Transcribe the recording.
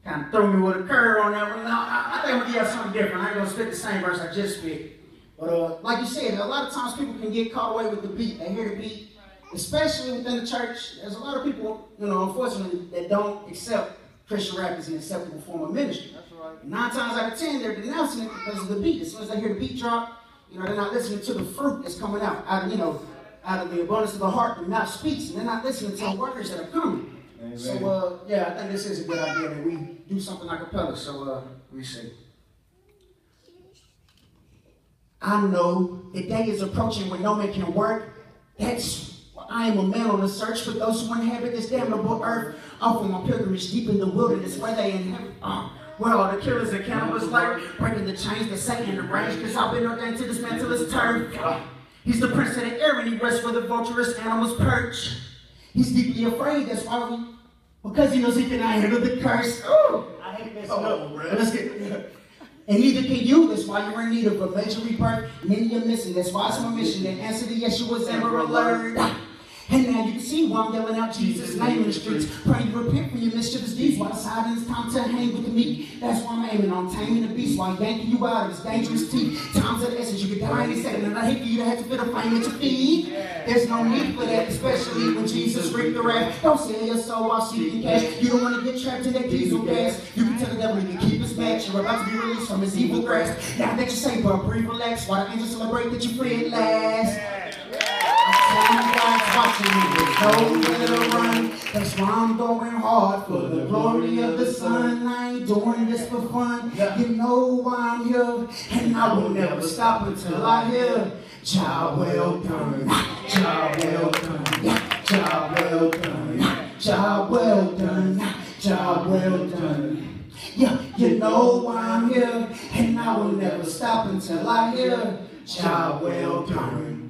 kind of threw me with a curve on that one. Now, I think we have something different. I ain't gonna spit the same verse I just spit. But like you said, a lot of times people can get caught away with the beat. They hear the beat, especially within the church. There's a lot of people, unfortunately, that don't accept Christian rap as an acceptable form of ministry. That's right. 9 times out of 10, they're denouncing it because of the beat. As soon as they hear the beat drop, they're not listening to the fruit that's coming out of the abundance of the heart, the mouth speaks, and they're not listening to the words that are coming. Amen. So, I think this is a good idea that we do something like a cappella. So, let me see. I know the day is approaching when no man can work. That's why I am a man on the search for those who inhabit this damnable earth. Off on my pilgrimage deep in the wilderness where they inhabit. Where all the killers and cannibals lurk, breaking the chains that Satan arranged. Cause I've been ordained to dismantle his turf. He's the prince of the air and he rests where the vulturous animals perch. He's deeply afraid, that's why because he knows he cannot handle the curse. Ooh, I hate this. Let's get and neither can you, that's why you're in need of a major rebirth. Many are missing, that's why it's my mission. And answer to Yeshua's Amber Alert. And now you can see why I'm yelling out Jesus' name in the streets. Praying to repent for your mischievous deeds. While deciding it's time to hang with the meek. That's why I'm aiming on taming the beast. While yanking you out of his dangerous teeth. Time's of the essence, you could die any second. And I hate for you to have to fit a flame at your feet. There's no need for that, especially when Jesus reaped the wrath. Don't sell your soul while seeking cash. You don't want to get trapped in that diesel gas. You can tell the devil he can keep his match. You're about to be released from his evil grasp. Now that you say, but brief relax. While the angels celebrate that you free at last. Watching me with nowhere to run. That's why I'm going hard for the glory of the sun. I ain't doing this for fun. You know why I'm here, and I will never stop until I hear job well done, job well done, job well done, job well done, job well done. Yeah, you know why I'm here, and I will never stop until I hear job well done.